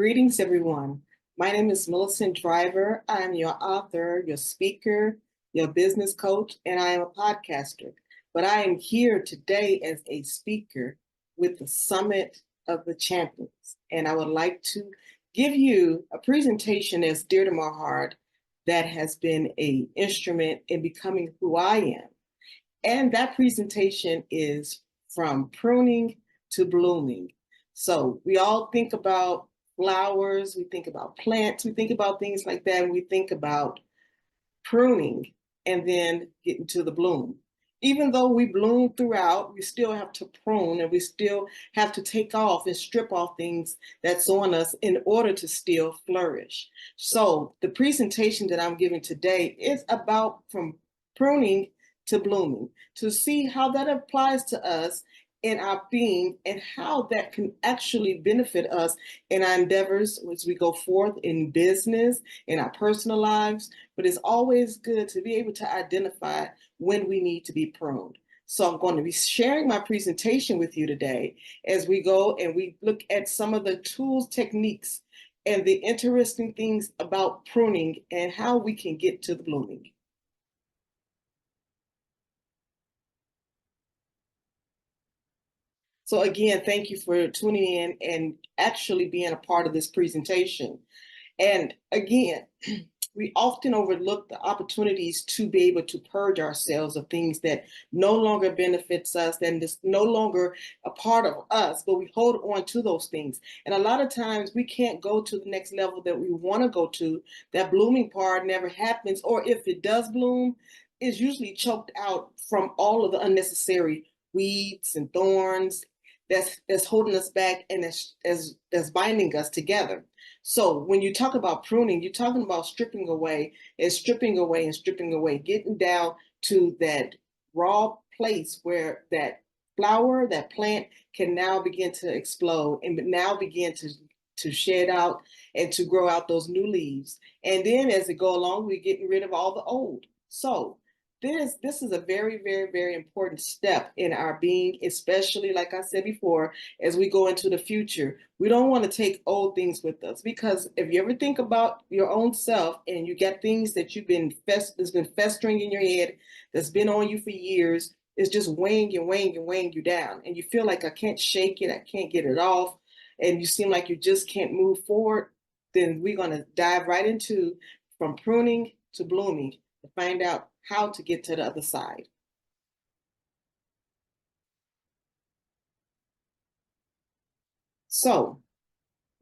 Greetings, everyone. My name is Milicent Driver. I am your author, your speaker, your business coach, and I am a podcaster. But I am here today as a speaker with the Summit of the Champions. And I would like to give you a presentation that's dear to my heart that has been an instrument in becoming who I am. And that presentation is From Pruning to Blooming. So we all think about flowers, we think about plants, we think about things like that, and we think about pruning and then getting to the bloom. Even though we bloom throughout, we still have to prune and we still have to take off and strip off things that's on us in order to still flourish. So the presentation that I'm giving today is about from pruning to blooming, to see how that applies to us in our being and how that can actually benefit us in our endeavors as we go forth in business, in our personal lives. But it's always good to be able to identify when we need to be pruned. So I'm going to be sharing my presentation with you today as we go and we look at some of the tools, techniques, and the interesting things about pruning and how we can get to the blooming. So again, thank you for tuning in and actually being a part of this presentation. And again, we often overlook the opportunities to be able to purge ourselves of things that no longer benefits us and is no longer a part of us, but we hold on to those things. And a lot of times we can't go to the next level that we want to go to. That blooming part never happens, or if it does bloom, it's usually choked out from all of the unnecessary weeds and thorns that's holding us back and that's binding us together. So when you talk about pruning, you're talking about stripping away and stripping away and stripping away, getting down to that raw place where that flower, that plant can now begin to explode and now begin to shed out and to grow out those new leaves. And then as it go along, we're getting rid of all the old. So this is a very, very, very important step in our being, especially, like I said before, as we go into the future. We don't want to take old things with us, because if you ever think about your own self and you get things that that's been festering in your head, that's been on you for years, it's just weighing and weighing and weighing you down. And you feel like, I can't shake it, I can't get it off, and you seem like you just can't move forward, then we're going to dive right into From Pruning to Blooming to find out how to get to the other side. So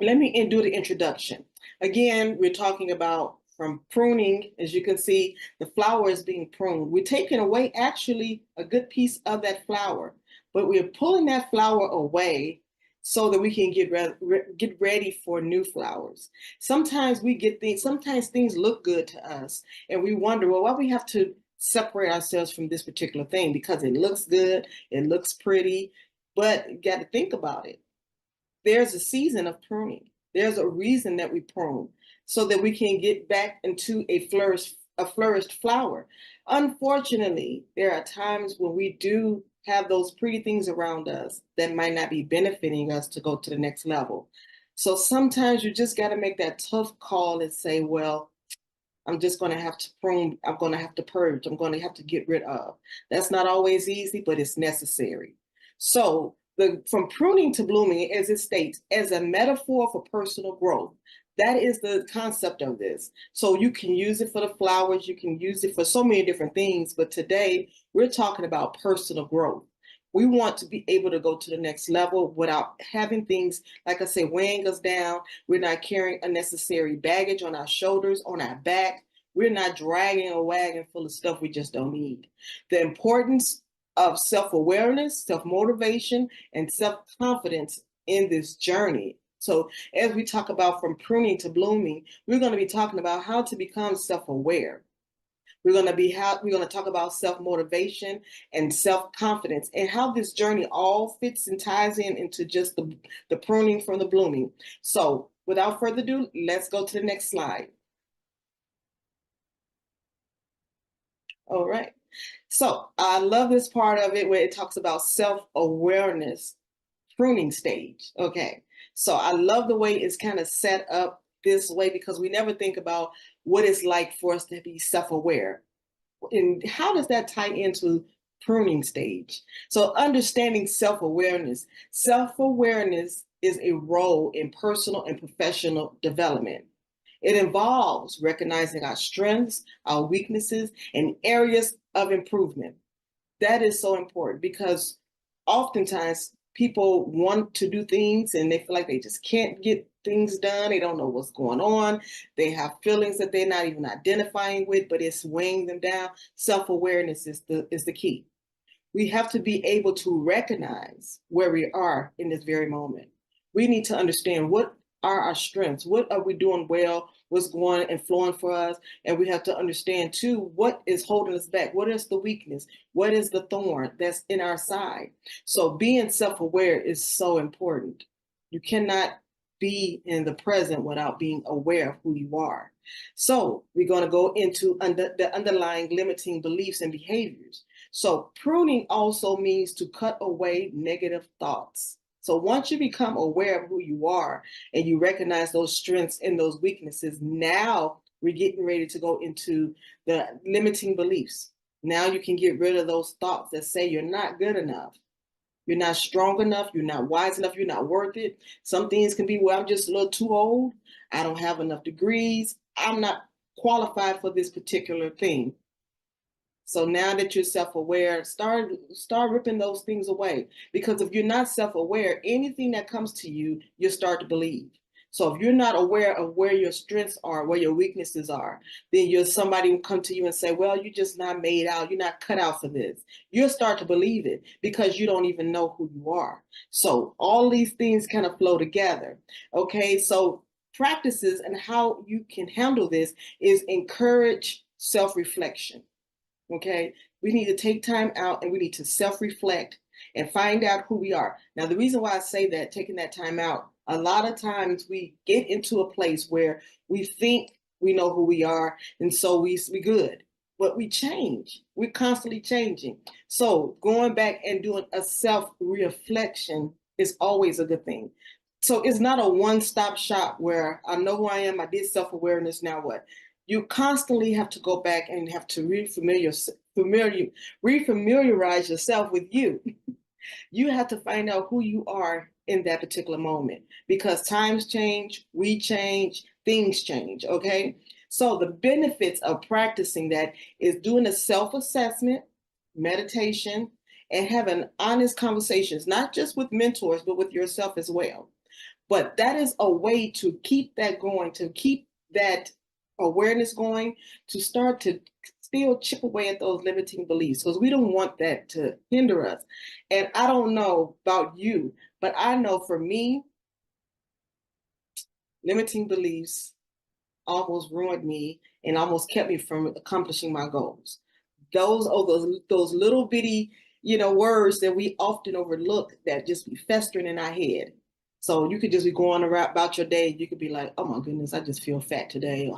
let me do the introduction. Again, we're talking about from pruning. As you can see, the flower is being pruned. We're taking away actually a good piece of that flower, but we're pulling that flower away so that we can get ready for new flowers. Sometimes sometimes things look good to us and we wonder, well, why we have to separate ourselves from this particular thing? Because it looks good, it looks pretty, but you got to think about it. There's a season of pruning. There's a reason that we prune so that we can get back into a flourished flower. Unfortunately, there are times when we do have those pretty things around us that might not be benefiting us to go to the next level. So sometimes you just got to make that tough call and say, well, I'm just going to have to prune. I'm going to have to purge. I'm going to have to get rid of. That's not always easy, but it's necessary. So from pruning to blooming, as it states, as a metaphor for personal growth. That is the concept of this. So you can use it for the flowers, you can use it for so many different things, but today we're talking about personal growth. We want to be able to go to the next level without having things, like I say, weighing us down. We're not carrying unnecessary baggage on our shoulders, on our back. We're not dragging a wagon full of stuff we just don't need. The importance of self-awareness, self-motivation, and self-confidence in this journey. So as we talk about from pruning to blooming, we're going to be talking about how to become self-aware. We're going to talk about self-motivation and self-confidence and how this journey all fits and ties into just the pruning from the blooming. So without further ado, let's go to the next slide. All right. So I love this part of it where it talks about self-awareness pruning stage. Okay. So I love the way it's kind of set up this way because we never think about what it's like for us to be self-aware. And how does that tie into pruning stage? So understanding self-awareness. Self-awareness is a role in personal and professional development. It involves recognizing our strengths, our weaknesses, and areas of improvement. That is so important because oftentimes people want to do things and they feel like they just can't get things done. They don't know what's going on. They have feelings that they're not even identifying with, but it's weighing them down. Self-awareness is the key. We have to be able to recognize where we are in this very moment. We need to understand what are our strengths, what are we doing well, what's going and flowing for us, and we have to understand too what is holding us back, what is the weakness, what is the thorn that's in our side. So being self-aware is so important. You cannot be in the present without being aware of who you are. So we're going to go into the underlying limiting beliefs and behaviors. So pruning also means to cut away negative thoughts. So once you become aware of who you are and you recognize those strengths and those weaknesses, now we're getting ready to go into the limiting beliefs. Now you can get rid of those thoughts that say you're not good enough. You're not strong enough. You're not wise enough. You're not worth it. Some things can be, well, I'm just a little too old. I don't have enough degrees. I'm not qualified for this particular thing. So now that you're self-aware, start ripping those things away. Because if you're not self-aware, anything that comes to you, you'll start to believe. So if you're not aware of where your strengths are, where your weaknesses are, then somebody will come to you and say, well, you're just not made out. You're not cut out for this. You'll start to believe it because you don't even know who you are. So all these things kind of flow together. Okay, so practices and how you can handle this is encourage self-reflection. Okay, we need to take time out and we need to self-reflect and find out who we are. Now, the reason why I say that, taking that time out, a lot of times we get into a place where we think we know who we are, and so we good, but we change. We're constantly changing. So going back and doing a self-reflection is always a good thing. So it's not a one-stop shop where I know who I am, I did self-awareness, now what? You constantly have to go back and have to refamiliarize yourself with you. You have to find out who you are in that particular moment because times change, we change, things change, okay? So the benefits of practicing that is doing a self-assessment, meditation, and having honest conversations, not just with mentors, but with yourself as well. But that is a way to keep that going, to keep that awareness going, to start to still chip away at those limiting beliefs because we don't want that to hinder us. And I don't know about you, but I know for me, limiting beliefs almost ruined me and almost kept me from accomplishing my goals. Those little bitty, words that we often overlook that just be festering in our head. So you could just be going around about your day. You could be like, oh my goodness, I just feel fat today. Or,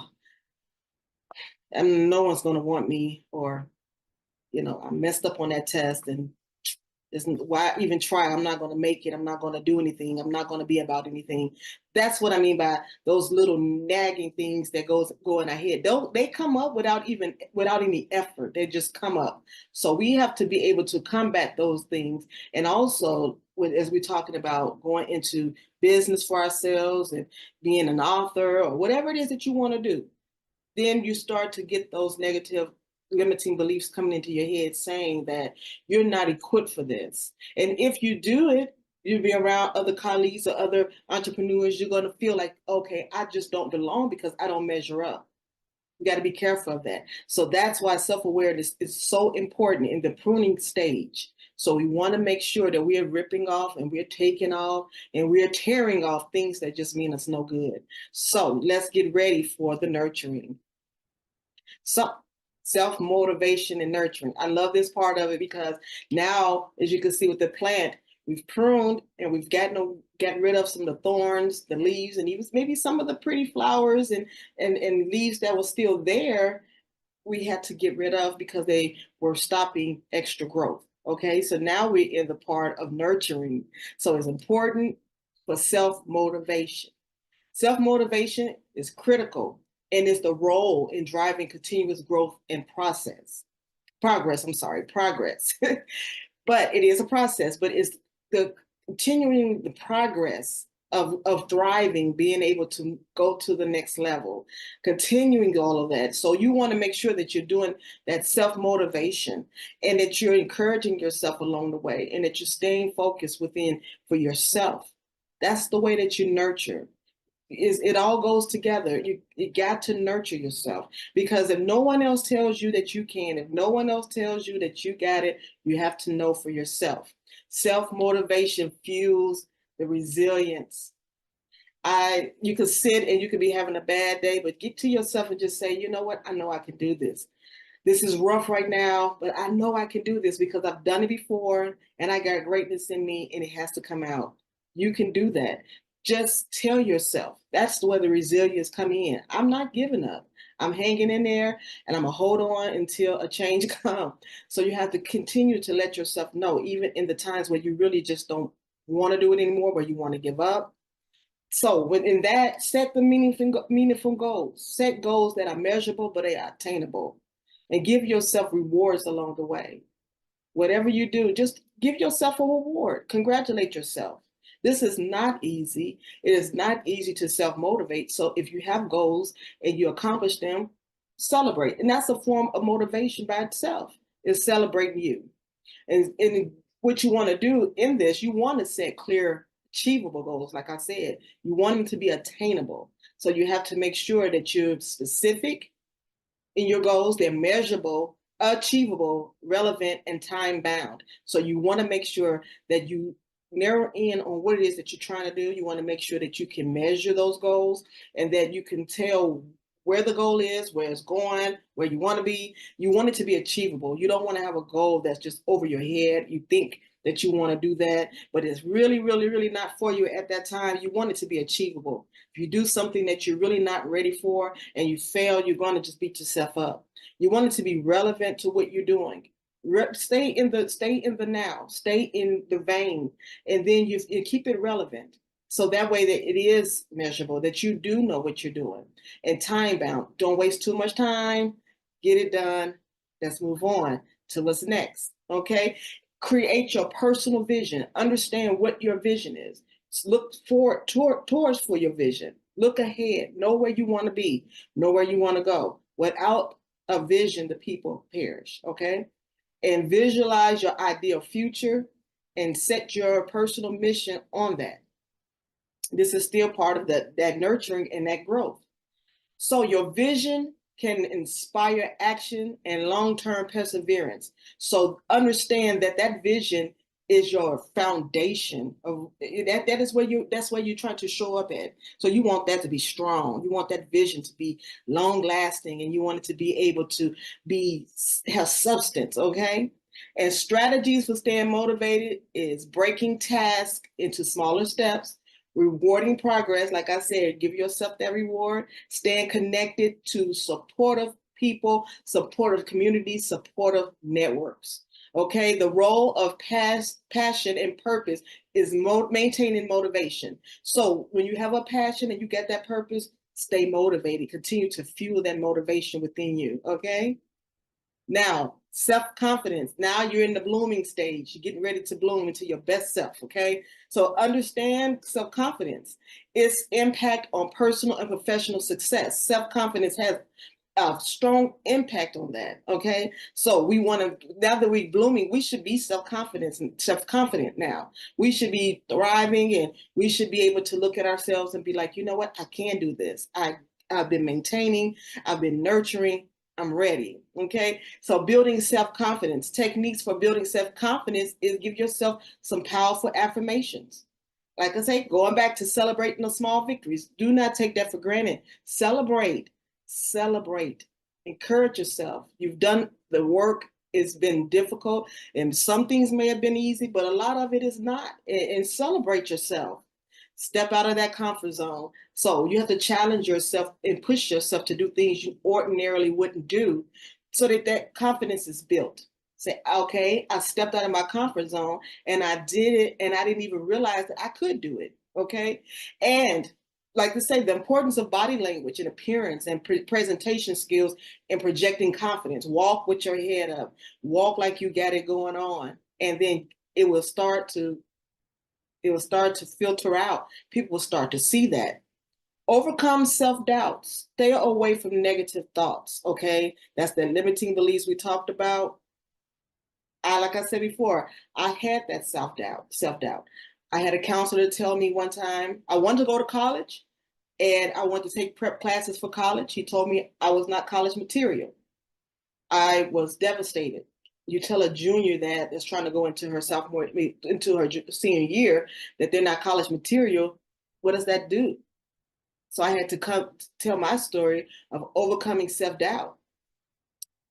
and no one's going to want me. Or, I messed up on that test and why even try? I'm not going to make it. I'm not going to do anything. I'm not going to be about anything. That's what I mean by those little nagging things that go in our head. They come up without any effort. They just come up. So we have to be able to combat those things. And also, as we're talking about going into business for ourselves and being an author or whatever it is that you want to do, then you start to get those negative limiting beliefs coming into your head saying that you're not equipped for this. And if you do it, you'll be around other colleagues or other entrepreneurs, you're going to feel like, okay, I just don't belong because I don't measure up. You got to be careful of that. So that's why self-awareness is so important in the pruning stage. So we want to make sure that we're ripping off and we're taking off and we're tearing off things that just mean us no good. So let's get ready for the nurturing. So self-motivation and nurturing. I love this part of it because now, as you can see with the plant, we've pruned and we've gotten rid of some of the thorns, the leaves, and even maybe some of the pretty flowers and leaves that were still there. We had to get rid of because they were stopping extra growth. Okay, so now we're in the part of nurturing. So it's important for self-motivation. Self-motivation is critical and is the role in driving continuous growth and progress. But it is a process, but it's the continuing the progress of thriving, being able to go to the next level, continuing all of that. So you want to make sure that you're doing that self-motivation and that you're encouraging yourself along the way and that you're staying focused within for yourself. That's the way that you nurture. It all goes together. You got to nurture yourself, because if no one else tells you that you can, if no one else tells you that you got it, you have to know for yourself. Self-motivation fuels the resilience. You could sit and you could be having a bad day, but get to yourself and just say, you know what? I know I can do this. This is rough right now, but I know I can do this because I've done it before and I got greatness in me and it has to come out. You can do that. Just tell yourself. That's where the resilience come in. I'm not giving up. I'm hanging in there and I'm going to hold on until a change comes. So you have to continue to let yourself know, even in the times where you really just don't want to do it anymore, where you want to give up. So within that, set the meaningful goals. Set goals that are measurable, but they are attainable. And give yourself rewards along the way. Whatever you do, just give yourself a reward. Congratulate yourself. This is not easy. It is not easy to self-motivate. So if you have goals and you accomplish them, celebrate. And that's a form of motivation by itself, is celebrating you. And what you want to do in this, you want to set clear, achievable goals. Like I said, you want them to be attainable. So you have to make sure that you're specific in your goals. They're measurable, achievable, relevant, and time bound. So you want to make sure that you narrow in on what it is that you're trying to do. You want to make sure that you can measure those goals and that you can tell where the goal is, where it's going, where you want to be. You want it to be achievable. You don't want to have a goal that's just over your head. You think that you want to do that, but it's really, really, really not for you at that time. You want it to be achievable. If you do something that you're really not ready for and you fail, you're going to just beat yourself up. You want it to be relevant to what you're doing. Stay in the now, stay in the vein, and then you keep it relevant. So that way that it is measurable, that you do know what you're doing, and time bound. Don't waste too much time. Get it done. Let's move on to what's next. Okay. Create your personal vision. Understand what your vision is. Look forward towards for your vision. Look ahead. Know where you want to be. Know where you want to go. Without a vision, the people perish. Okay. And visualize your ideal future and set your personal mission on that. This is still part of that nurturing and that growth. So your vision can inspire action and long-term perseverance. So understand that that vision is your foundation of that. That's where you're trying to show up at. So you want that to be strong. You want that vision to be long-lasting, and you want it to be able to have substance. Okay. And strategies for staying motivated is breaking tasks into smaller steps, rewarding progress. Like I said, give yourself that reward, staying connected to supportive people, supportive communities, supportive networks. Okay, the role of passion and purpose is maintaining motivation. So when you have a passion and you get that purpose, stay motivated, continue to fuel that motivation within you. Okay. Now, self-confidence. Now you're in the blooming stage. You're getting ready to bloom into your best self, okay? So understand self-confidence, its impact on personal and professional success. Self-confidence has a strong impact on that, okay? So we want to, now that we're blooming, we should be self-confident now. We should be thriving, and we should be able to look at ourselves and be like, you know what? I can do this. I've been maintaining, I've been nurturing, I'm ready. Okay. So building self-confidence, techniques for building self-confidence is give yourself some powerful affirmations. Like I say, going back to celebrating the small victories. Do not take that for granted. Celebrate, encourage yourself. You've done the work. It's been difficult, and some things may have been easy, but a lot of it is not. And celebrate yourself. Step out of that comfort zone. So you have to challenge yourself and push yourself to do things you ordinarily wouldn't do, so that confidence is built. Say, okay, I stepped out of my comfort zone and I did it, and I didn't even realize that I could do it. okay? And like to say, the importance of body language and appearance and presentation skills and projecting confidence. Walk with your head up. Walk like you got it going on. And then it will start to filter out. People will start to see that. Overcome self-doubt. Stay away from negative thoughts, okay? That's the limiting beliefs we talked about. Like I said before, I had that self-doubt. I had a counselor tell me one time I wanted to go to college and I wanted to take prep classes for college. He told me I was not college material. I was devastated. You tell a junior that's trying to go into her senior year that they're not college material. What does that do? So I had to tell my story of overcoming self-doubt.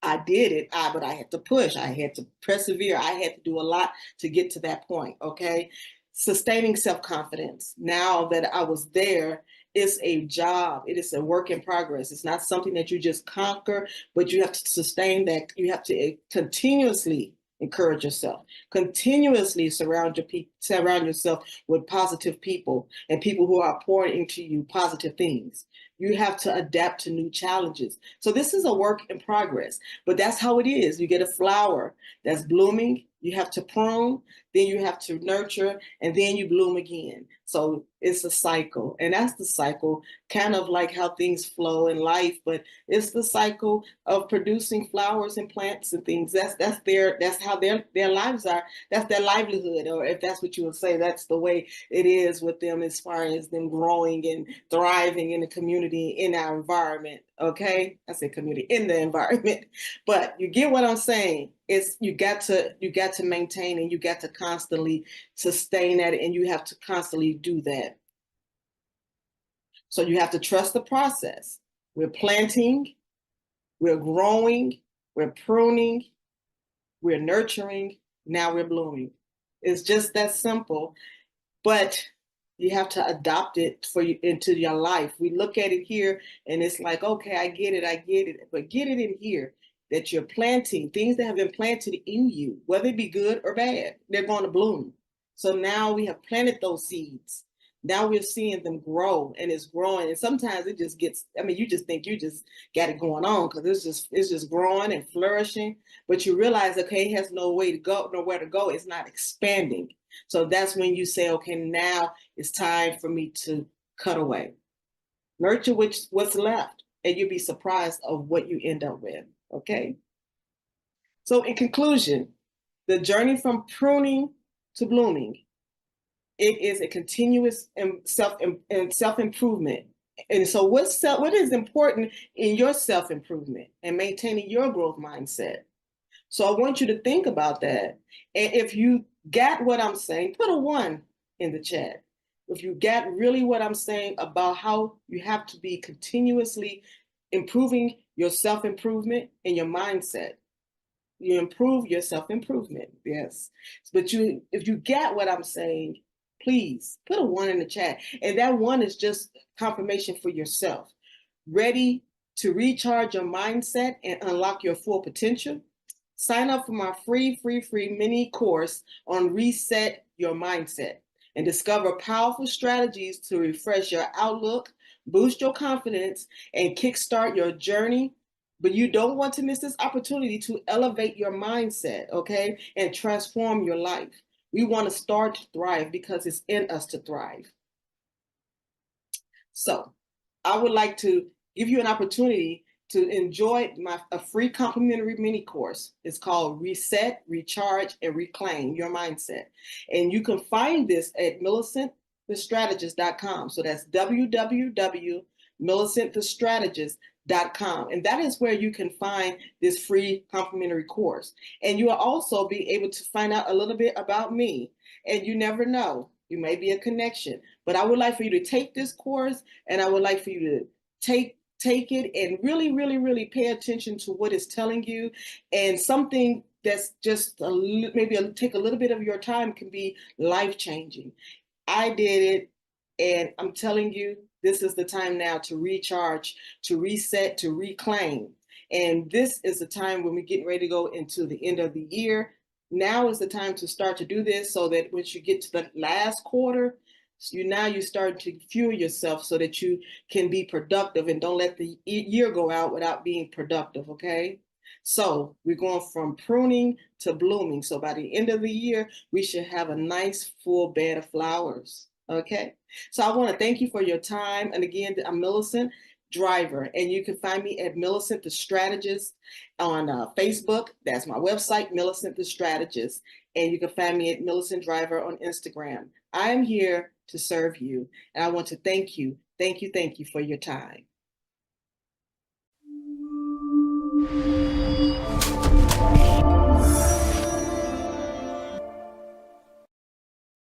I did it, but I had to push. I had to persevere. I had to do a lot to get to that point, okay? Sustaining self-confidence. Now that I was there, it's a job. It is a work in progress. It's not something that you just conquer, but you have to sustain that. You have to continuously encourage yourself, continuously surround yourself with positive people and people who are pouring into you positive things. You have to adapt to new challenges. So this is a work in progress, but that's how it is. You get a flower that's blooming, you have to prune, then you have to nurture, and then you bloom again. So it's a cycle, and that's the cycle, kind of like how things flow in life, but it's the cycle of producing flowers and plants and things. That's how their lives are. That's their livelihood, or if that's what you would say, that's the way it is with them as far as them growing and thriving in the community, in our environment. Okay, I say community, in the environment, but you get what I'm saying. It's you got to maintain, and you got to constantly sustain that, and you have to constantly do that. So you have to trust the process. We're planting, we're growing, we're pruning, we're nurturing, now we're blooming. It's just that simple, but you have to adopt it into your life. We look at it here and it's like, okay, I get it, but get it in here that you're planting things that have been planted in you, whether it be good or bad, they're going to bloom. So now we have planted those seeds. Now we're seeing them grow, and it's growing. And sometimes it just gets, I mean, you just think you just got it going on because it's just growing and flourishing. But you realize, okay, it has nowhere to go. It's not expanding. So that's when you say, okay, now it's time for me to cut away. Nurture what's left, and you'll be surprised of what you end up with. Okay. So in conclusion, the journey from pruning to blooming, it is a continuous self-improvement. And so what is important in your self-improvement and maintaining your growth mindset? So I want you to think about that. And if you got what I'm saying, put a 1 in the chat. If you got really what I'm saying about how you have to be continuously improving your self-improvement and your mindset. You improve your self-improvement, yes. But if you get what I'm saying, please put a 1 in the chat. And that 1 is just confirmation for yourself. Ready to recharge your mindset and unlock your full potential? Sign up for my free mini course on Reset Your Mindset and discover powerful strategies to refresh your outlook, boost your confidence, and kickstart your journey. But you don't want to miss this opportunity to elevate your mindset, okay, and transform your life. We want to start to thrive because it's in us to thrive. So I would like to give you an opportunity to enjoy a free complimentary mini course. It's called Reset, Recharge, and Reclaim Your Mindset. And you can find this at milicentthestrategist.com. So that's www.milicentthestrategist.com. And that is where you can find this free complimentary course. And you will also be able to find out a little bit about me. And you never know, you may be a connection. But I would like for you to take this course, and I would like for you to take it and really pay attention to what it's telling you. And something that's just take a little bit of your time can be life-changing. I did it, and I'm telling you, this is the time now to recharge, to reset, to reclaim. And this is the time when we're getting ready to go into the end of the year. Now is the time to start to do this so that once you get to the last quarter, You start to fuel yourself so that you can be productive and don't let the year go out without being productive, okay? So we're going from pruning to blooming. So by the end of the year, we should have a nice full bed of flowers, okay? So I want to thank you for your time. And again, I'm Milicent Driver, and you can find me at Milicent the Strategist on Facebook. That's my website, Milicent the Strategist. And you can find me at Milicent Driver on Instagram. I am here to serve you, and I want to thank you for your time.